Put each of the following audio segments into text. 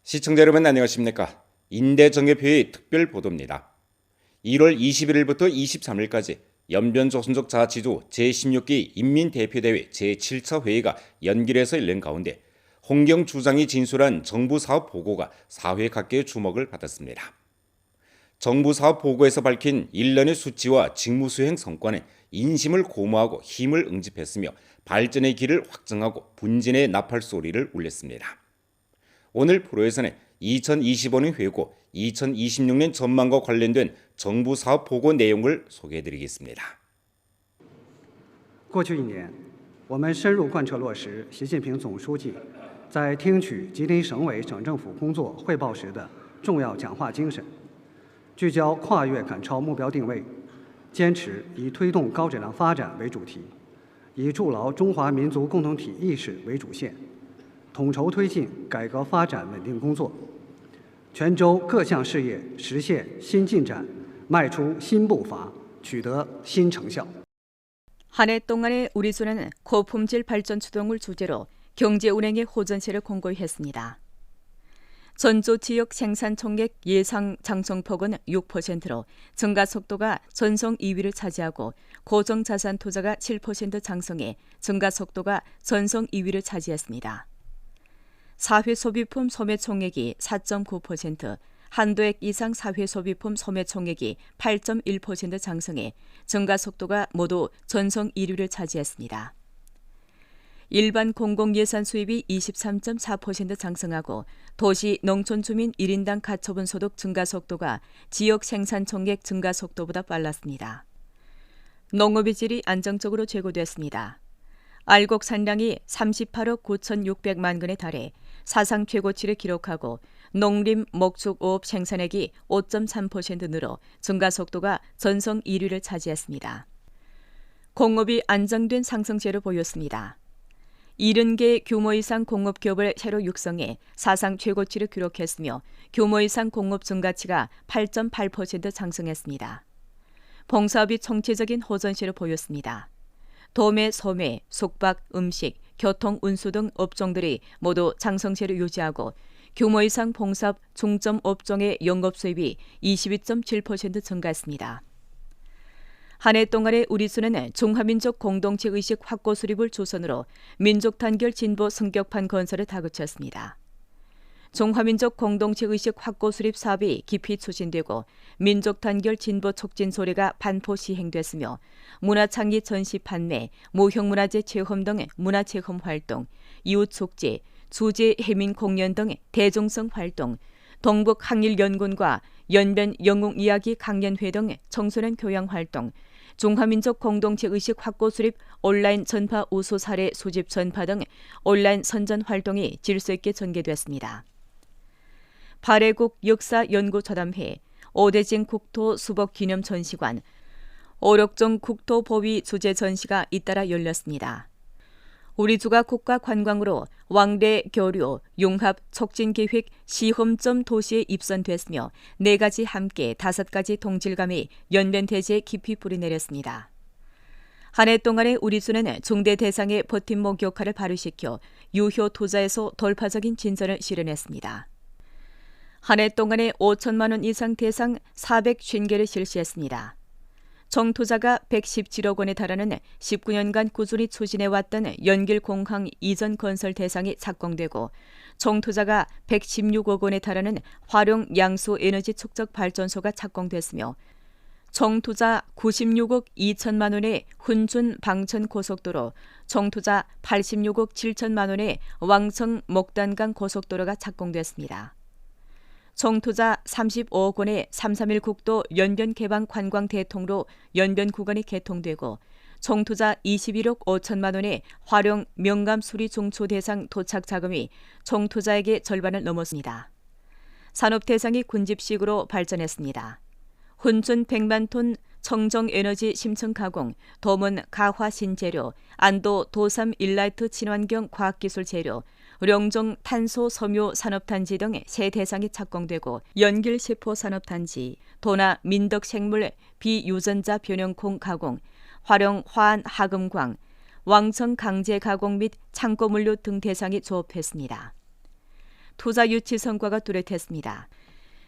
시청자 여러분 안녕하십니까? 인대정예표의 특별 보도입니다. 1월 21일부터 23일까지 연변조선족 자치주 제16기 인민대표대회 제7차 회의가 연길에서 열린 가운데 홍경 주장이 진술한 정부사업 보고가 사회 각계의 주목을 받았습니다. 정부사업 보고에서 밝힌 1년의 수치와 직무수행 성과는 인심을 고무하고 힘을 응집했으며 발전의 길을 확정하고 분진의 나팔소리를 울렸습니다. 오늘 프로에서는 2025년 회고, 2026년 전망과 관련된 정부 사업 보고 내용을 소개해드리겠습니다. 过去1年，我们深入贯彻落实习近平总书记在听取吉林省委省政府工作汇报时的重要讲话精神，聚焦跨越赶超目标定位，坚持以推动高质量发展为主题，以筑牢中华民族共同体意识为主线，统筹推进改革发展稳定工作，全州各项事业实现新进展，迈出新步伐，取得新成效。 한 해 동안의 우리수는 고품질 발전 추동을 주제로 경제 운행의 호전세를 공고히 했습니다. 전조 지역 생산 총액 예상 장성폭은 6%로 증가 속도가 전성 2위를 차지하고 고정 자산 투자가 7% 장성해 증가 속도가 전성 2위를 차지했습니다. 사회소비품 소매 총액이 4.9%, 한도액 이상 사회소비품 소매 총액이 8.1% 장성해 증가 속도가 모두 전성 1위를 차지했습니다. 일반 공공예산 수입이 23.4% 장성하고 도시 농촌 주민 1인당 가처분 소득 증가 속도가 지역 생산 총액 증가 속도보다 빨랐습니다. 농업의 질이 안정적으로 제고됐습니다. 알곡 산량이 38억 9,600만 근에 달해 사상 최고치를 기록하고 농림, 목축5업 생산액이 5.3% 늘어 증가 속도가 전성 1위를 차지했습니다. 공업이 안정된 상승세를 보였습니다. 70개 규모 이상 공업기업을 새로 육성해 사상 최고치를 기록했으며 규모 이상 공업 증가치가 8.8% 상승했습니다. 봉사업이 총체적인 호전세를 보였습니다. 도매, 소매, 숙박, 음식, 교통, 운수 등 업종들이 모두 장성세를 유지하고 규모 이상 봉사업 중점 업종의 영업 수입이 22.7% 증가했습니다. 한 해 동안의 우리수는 중화민족 공동체 의식 확고 수립을 조선으로 민족 단결 진보 승격판 건설을 다그쳤습니다. 중화민족 공동체 의식 확고 수립 사업이 깊이 추진되고 민족 단결 진보 촉진 소리가 반포 시행됐으며 문화창의 전시 판매, 무형문화재 체험 등 문화체험 활동, 이웃 축제, 주제 해민 공연 등 대중성 활동, 동북 항일연군과 연변 영웅 이야기 강연회 등 청소년 교양 활동, 중화민족 공동체 의식 확고 수립 온라인 전파 우수 사례 수집 전파 등 온라인 선전 활동이 질서 있게 전개됐습니다. 발해국 역사연구저담회, 오대진 국토 수복 기념 전시관, 오력정 국토보위 주제 전시가 잇따라 열렸습니다. 우리주가 국가 관광으로 왕래 교류, 융합 촉진 계획 시험점 도시에 입선됐으며 4가지 함께 5가지 동질감이 연변대지에 깊이 뿌리내렸습니다. 한 해 동안의 우리수는 중대 대상의 버팀목 역할을 발휘시켜 유효 투자에서 돌파적인 진전을 실현했습니다. 한 해 동안에 5천만 원 이상 대상 450개를 실시했습니다. 총 투자가 117억 원에 달하는 19년간 꾸준히 추진해왔던 연길공항 이전 건설 대상이 착공되고 총 투자가 116억 원에 달하는 화룡 양수 에너지 축적 발전소가 착공됐으며 총 투자 96억 2천만 원의 훈준 방천 고속도로, 총 투자 86억 7천만 원의 왕성 목단강 고속도로가 착공됐습니다. 총 투자 35억 원의 331 국도 연변 개방 관광 대통로 연변 구간이 개통되고 총 투자 21억 5천만 원의 화룡 명감 수리 중초 대상 도착 자금이 총 투자액의 절반을 넘었습니다. 산업 대상이 군집식으로 발전했습니다. 훈준 100만 톤 청정 에너지 심층 가공, 도문 가화 신재료, 안도 도삼 일라이트 친환경 과학기술 재료, 령종 탄소 섬유 산업단지 등 세 대상이 착공되고 연길 세포 산업단지, 도나 민덕 생물 비유전자 변형콩 가공, 화룡 화한 하금광, 왕청 강제 가공 및 창고 물류 등 대상이 조업했습니다. 투자 유치 성과가 뚜렷했습니다.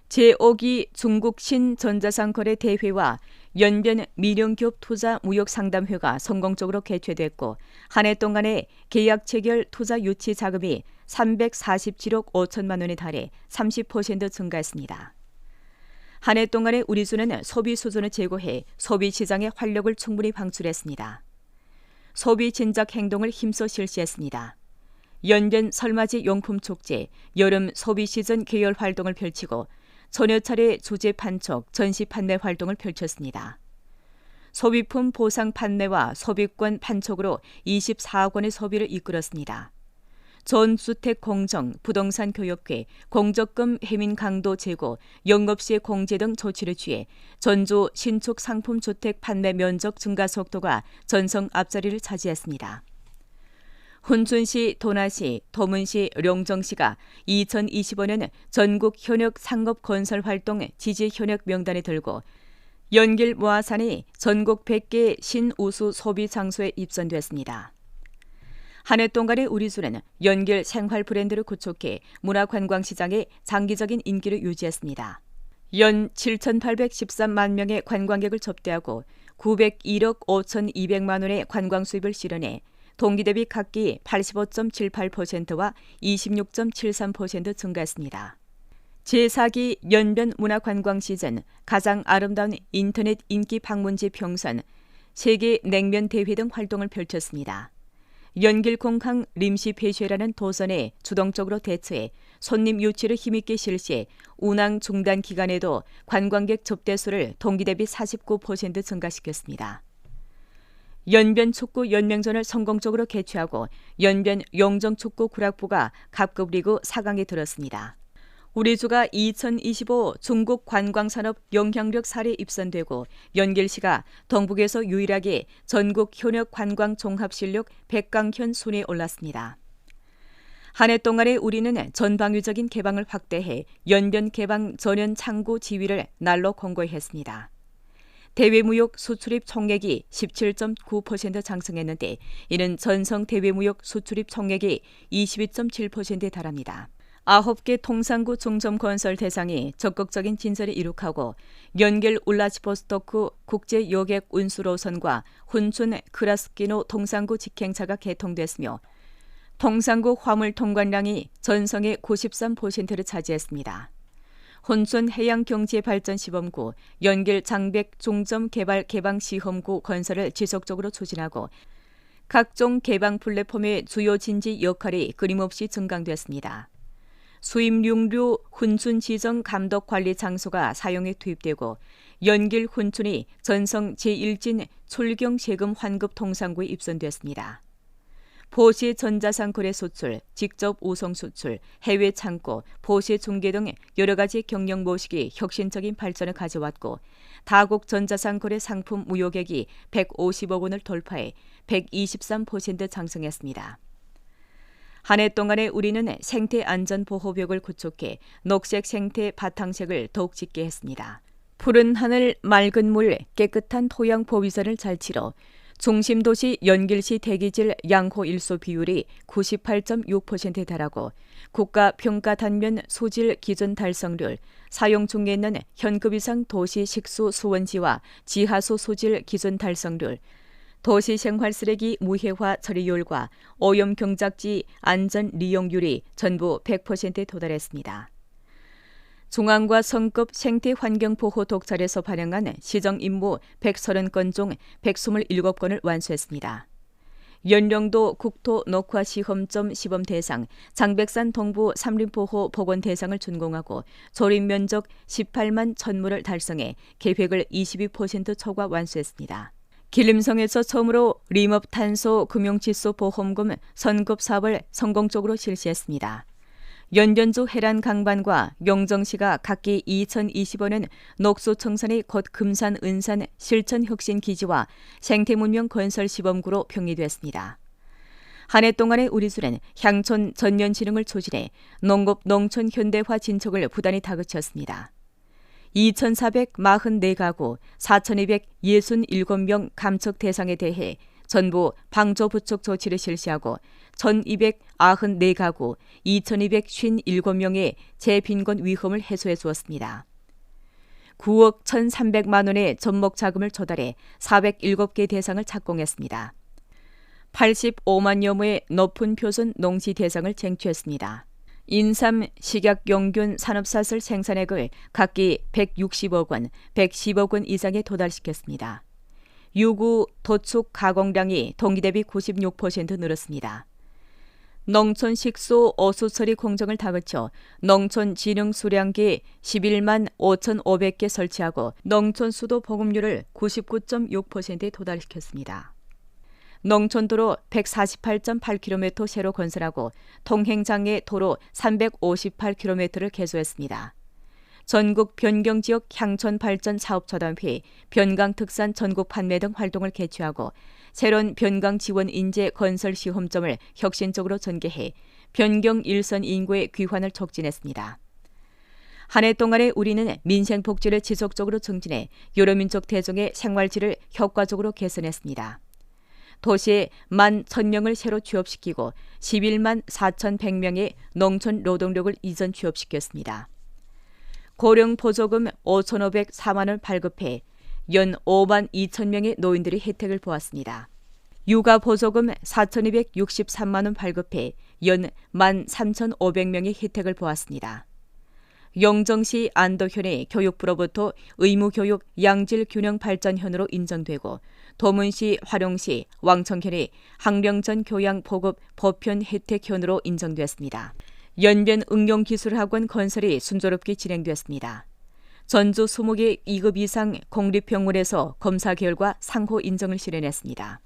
제5기 중국 신전자상 거래 대회와 연변 미령기업 투자 무역 상담회가 성공적으로 개최됐고 한 해 동안의 계약 체결 투자 유치 자금이 347억 5천만 원에 달해 30% 증가했습니다. 한 해 동안의 우리수는 소비 수준을 제고해 소비 시장의 활력을 충분히 방출했습니다. 소비 진작 행동을 힘써 실시했습니다. 연변 설맞이 용품 축제, 여름 소비 시즌 계열 활동을 펼치고 천여 차례 주제 판촉, 전시 판매 활동을 펼쳤습니다. 소비품 보상 판매와 소비권 판촉으로 24억 원의 소비를 이끌었습니다. 전주택 공정, 부동산 교역회, 공적금 해민 강도 제고, 영업시에 공제 등 조치를 취해 전주 신축 상품 주택 판매 면적 증가 속도가 전성 앞자리를 차지했습니다. 훈춘시, 도나시, 도문시, 룡정시가 2025년 전국 현역 상업 건설 활동 지지 현역 명단에 들고 연길 모아산이 전국 100개 신우수 소비 장소에 입선됐습니다. 한 해 동안의 우리수는 연길 생활 브랜드를 구축해 문화관광시장에 장기적인 인기를 유지했습니다. 연 7,813만 명의 관광객을 접대하고 901억 5,200만 원의 관광 수입을 실현해 동기 대비 각기 85.78%와 26.73% 증가했습니다. 제4기 연변 문화관광 시즌 가장 아름다운 인터넷 인기 방문지 평선, 세계 냉면 대회 등 활동을 펼쳤습니다. 연길공항 림시폐쇄라는 도선에 주동적으로 대처해 손님 유치를 힘있게 실시해 운항 중단 기간에도 관광객 접대수를 동기 대비 49% 증가시켰습니다. 연변 축구 연맹전을 성공적으로 개최하고 연변 용정축구 구락부가 갑급리그 4강에 들었습니다. 우리주가 2025 중국 관광산업 영향력 사례 입선되고 연길시가 동북에서 유일하게 전국 현역 관광 종합실력 100강현 순위에 올랐습니다. 한 해 동안에 우리는 전방위적인 개방을 확대해 연변 개방 전연 창구 지위를 날로 공고했습니다. 대외무역 수출입 총액이 17.9% 상승했는데 이는 전성 대외무역 수출입 총액이 22.7%에 달합니다. 9개 통상구 중점건설 대상이 적극적인 진설을 이룩하고 연길 울라디보스토크 국제여객 운수로선과 훈춘 크라스키노 통상구 직행차가 개통됐으며 통상구 화물 통관량이 전성의 93%를 차지했습니다. 혼춘 해양경제발전시범구, 연길 장백 중점개발 개방시험구 건설을 지속적으로 추진하고 각종 개방 플랫폼의 주요 진지 역할이 끊임없이 증강됐습니다. 수입육류 훈춘 지정 감독 관리 장소가 사용에 투입되고 연길 훈춘이 전성 제1진 출경 세금 환급 통상구에 입선됐습니다. 보시 전자상 거래 수출, 직접 우송 수출, 해외 창고, 보시 중개 등 여러 가지 경영 모식이 혁신적인 발전을 가져왔고 다국 전자상 거래 상품 무역액이 150억 원을 돌파해 123% 상승했습니다. 한 해 동안에 우리는 생태 안전 보호벽을 구축해 녹색 생태 바탕색을 더욱 짙게 했습니다. 푸른 하늘, 맑은 물, 깨끗한 토양 보위선을 잘 치러 중심도시 연길시 대기질 양호 일소 비율이 98.6%에 달하고 국가평가 단면 소질 기준 달성률, 사용 중에 있는 현급 이상 도시 식수 수원지와 지하수 소질 기준 달성률, 도시 생활 쓰레기 무해화 처리율과 오염 경작지 안전 리용률이 전부 100%에 도달했습니다. 중앙과 성급 생태환경보호 독찰에서 발행한 시정임무 130건 중 127건을 완수했습니다. 연령도 국토 녹화 시험점 시범 대상, 장백산 동부 삼림보호 복원 대상을 준공하고 조립 면적 18만 1000무를 달성해 계획을 22% 초과 완수했습니다. 길림성에서 처음으로 림업 탄소 금융지수 보험금 선급 사업을 성공적으로 실시했습니다. 연변주 해란 강반과 용정시가 각기 2025년 녹수청산의 곧 금산 은산 실천혁신기지와 생태문명 건설 시범구로 평리됐습니다. 한 해 동안의 우리수는 향촌 전면진흥을 추진해 농업 농촌 현대화 진척을 부단히 다그쳤습니다. 2,444가구 4,267명 감척 대상에 대해 전부 방조 부축 조치를 실시하고 1,2 94가구 2,257명의 재빈곤 위험을 해소해 주었습니다. 9억 1,300만 원의 접목 자금을 조달해 407개 대상을 착공했습니다. 85만여 무의 높은 표준 농지 대상을 쟁취했습니다. 인삼, 식약, 용균, 산업사슬 생산액을 각기 160억 원, 110억 원 이상에 도달시켰습니다. 유구, 도축, 가공량이 동기 대비 96% 늘었습니다. 농촌 식수 어수 처리 공정을 다그쳐 농촌 진흥 수량기 11만 5,500개 설치하고 농촌 수도 보급률을 99.6%에 도달시켰습니다. 농촌도로 148.8km 새로 건설하고 통행장애 도로 358km를 개소했습니다. 전국 변경지역 향촌발전 사업처단회, 변강특산 전국 판매 등 활동을 개최하고 새로운 변강 지원 인재 건설 시험점을 혁신적으로 전개해 변경 일선 인구의 귀환을 촉진했습니다. 한 해 동안에 우리는 민생 복지를 지속적으로 증진해 여러 민족 대중의 생활질을 효과적으로 개선했습니다. 도시에 11,000명을 새로 취업시키고 11만 4,100명의 농촌 노동력을 이전 취업시켰습니다. 고령 보조금 5,504만 원을 발급해 연 5만 2천 명의 노인들이 혜택을 보았습니다. 육아 보조금 4,263만 원 발급해 연 13,500명의 혜택을 보았습니다. 영정시 안도현의 교육부로부터 의무교육 양질균형발전현으로 인정되고 도문시 화룡시 왕청현의 학령전 교양 보급 보편 혜택현으로 인정됐습니다. 연변 응용기술학원 건설이 순조롭게 진행됐습니다. 전주 20개 2급 이상 공립병원에서 검사 결과 상호 인정을 실현했습니다.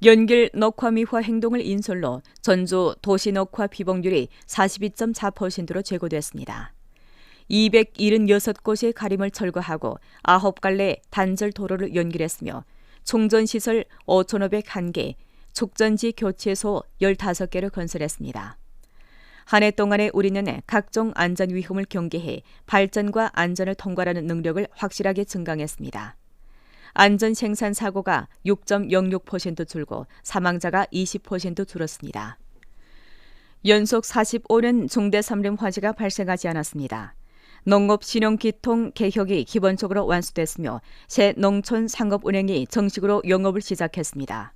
연길 녹화 미화 행동을 인솔로 전주 도시 녹화 비봉률이 42.4%로 제고됐습니다. 276곳의 가림을 철거하고 9갈래 단절 도로를 연결했으며 충전시설 5,501개, 축전지 교체소 15개를 건설했습니다. 한 해 동안에 우리는 각종 안전 위험을 경계해 발전과 안전을 통과하는 능력을 확실하게 증강했습니다. 안전 생산 사고가 6.06% 줄고 사망자가 20% 줄었습니다. 연속 45년 중대 산림 화재가 발생하지 않았습니다. 농업신용기통 개혁이 기본적으로 완수됐으며 새 농촌상업은행이 정식으로 영업을 시작했습니다.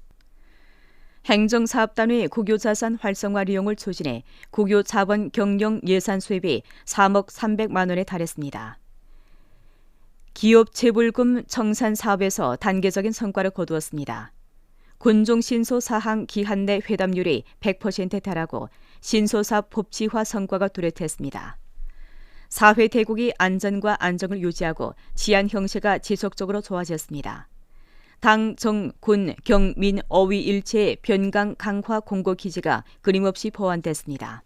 행정사업단위 국유자산 활성화利用을 추진해 국유자본 경영 예산 수입이 3억 300만 원에 달했습니다. 기업 재불금 청산 사업에서 단계적인 성과를 거두었습니다. 군종 신소사항 기한 내 회담률이 100%에 달하고 신소사업 법치화 성과가 뚜렷했습니다. 사회 대국이 안전과 안정을 유지하고 치안 형세가 지속적으로 좋아졌습니다. 당, 정, 군, 경, 민, 어휘 일체의 변강 강화 공고 기지가 끊임없이 보완됐습니다.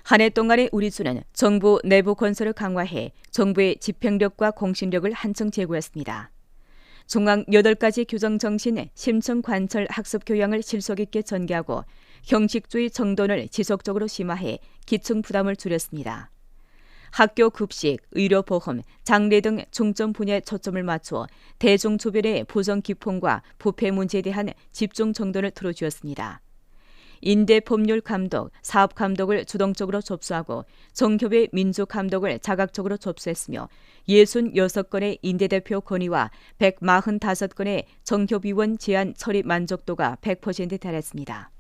한 해 동안의 우리수는 정부 내부 건설을 강화해 정부의 집행력과 공신력을 한층 제고했습니다. 중앙 8가지 규정 정신 심층 관철 학습 교양을 실속 있게 전개하고 형식주의 정돈을 지속적으로 심화해 기층 부담을 줄였습니다. 학교 급식, 의료보험, 장례 등 중점 분야에 초점을 맞추어 대중 주변의 부정 기풍과 부패 문제에 대한 집중 정돈을 틀어주었습니다. 인대 법률 감독, 사업 감독을 주동적으로 접수하고 정협의 민주 감독을 자각적으로 접수했으며 66건의 인대대표 건의와 145건의 정협위원 제안 처리 만족도가 100%에 달했습니다.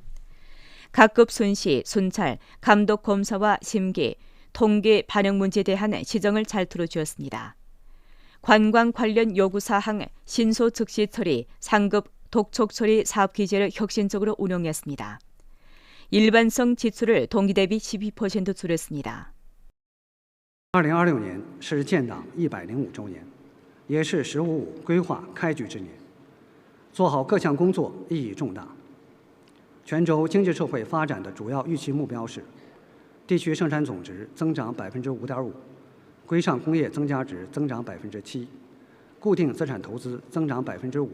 각급 순시, 순찰, 감독 검사와 심기, 통계 반영 문제에 대한 시정을 잘 들어주었습니다. 관광 관련 요구사항 신소 즉시 처리, 상급 독촉 처리 사업 기제를 혁신적으로 운영했습니다. 일반성 지출을 동기 대비 12% 줄였습니다. 2026年是建党105周年，也是“15+5”规划开局之年，做好各项工作意义重大。泉州经济社会发展的主要预期目标是：地区生产总值增长5.5%，规上工业增加值增长7%，固定资产投资增长5%，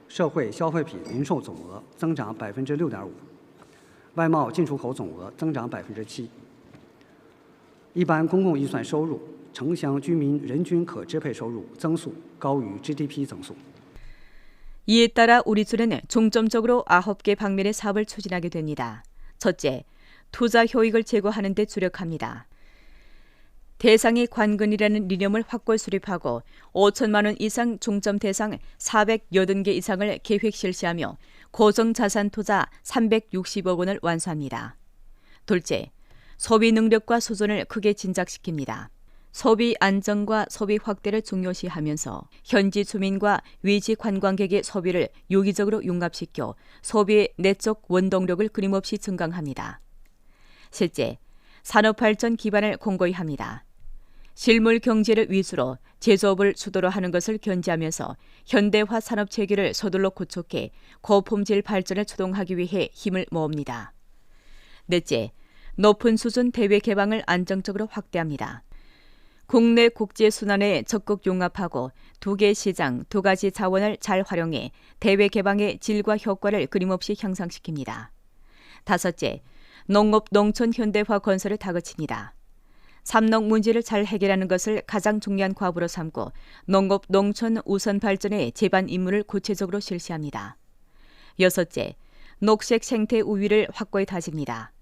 社会消费品零售总额增长6.5%，外贸进出口总额增长7%。一般公共预算收入、城乡居民人均可支配收入增速高于 GDP 增速。 이에 따라 우리수는 중점적으로 9개 방면의 사업을 추진하게 됩니다. 첫째, 투자 효익을 제고하는 데 주력합니다. 대상이 관근이라는 리념을 확골 수립하고 5천만 원 이상 중점 대상 480개 이상을 계획 실시하며 고정자산 투자 360억 원을 완수합니다. 둘째, 소비 능력과 수준을 크게 진작시킵니다. 소비 안정과 소비 확대를 중요시하면서 현지 주민과 외지 관광객의 소비를 유기적으로 융합시켜 소비의 내적 원동력을 끊임없이 증강합니다. 셋째, 산업발전 기반을 공고히 합니다. 실물 경제를 위주로 제조업을 주도로 하는 것을 견지하면서 현대화 산업 체계를 서둘러 구축해 고품질 발전을 추동하기 위해 힘을 모읍니다. 넷째, 높은 수준 대외 개방을 안정적으로 확대합니다. 국내 국제 순환에 적극 융합하고 두 개 시장, 두 가지 자원을 잘 활용해 대외 개방의 질과 효과를 끊임없이 향상시킵니다. 다섯째, 농업 농촌 현대화 건설을 다그칩니다. 삼농 문제를 잘 해결하는 것을 가장 중요한 과부로 삼고 농업 농촌 우선 발전의 제반 임무를 구체적으로 실시합니다. 여섯째, 녹색 생태 우위를 확고히 다집니다.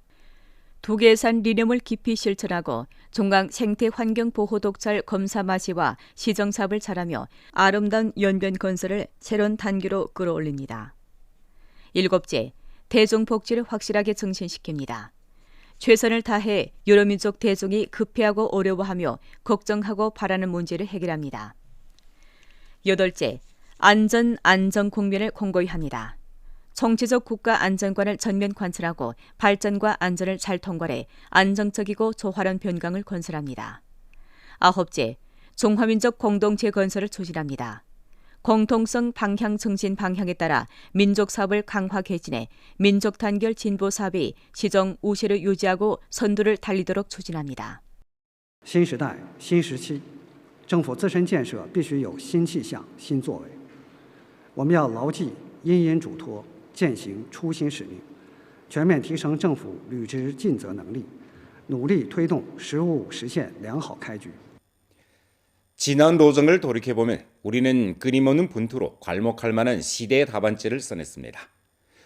두계산 리념을 깊이 실천하고 종강 생태 환경 보호 독찰 검사 마시와 시정 사업을 잘하며 아름다운 연변 건설을 새로운 단계로 끌어올립니다. 일곱째, 대중 복지를 확실하게 증진시킵니다. 최선을 다해 여러 민족 대중이 급해하고 어려워하며 걱정하고 바라는 문제를 해결합니다. 여덟째, 안전, 안정 국면을 공고히 합니다. 총체적 국가 안전관을 전면 관철하고 발전과 안전을 잘 통괄해 안정적이고 조화로운 변강을 건설합니다. 아홉째, 중화민족 공동체 건설을 추진합니다. 공통성 방향 증진 방향에 따라 민족 사업을 강화 개진해 민족 단결 진보 사업이 시정 우세를 유지하고 선두를 달리도록 추진합니다. 新时代新时期，政府自身建设必须有新气象、新作为。我们要牢记因因嘱托，践行初心使命，全面提升政府履职尽责能力，努力推动实务实现良好开局。 지난 로정을 돌이켜보면 우리는 끊임없는 분투로 괄목할 만한 시대의 답안지를 써냈습니다.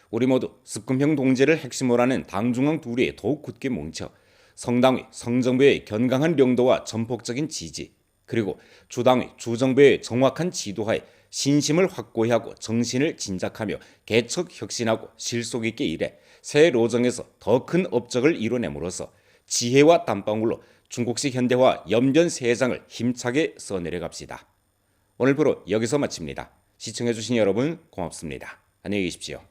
우리 모두 습금형 동제를 핵심으로 하는 당중앙 둘이 더욱 굳게 뭉쳐 성당위, 성정부의 견강한領導와 전폭적인 지지, 그리고 주당위, 주정부의 정확한 지도하에 신심을 확고히 하고 정신을 진작하며 개척 혁신하고 실속 있게 일해 새 로정에서 더 큰 업적을 이뤄냄으로써 지혜와 땀방울로 중국식 현대화 염전 3장을 힘차게 써내려갑시다. 오늘 프로 여기서 마칩니다. 시청해주신 여러분 고맙습니다. 안녕히 계십시오.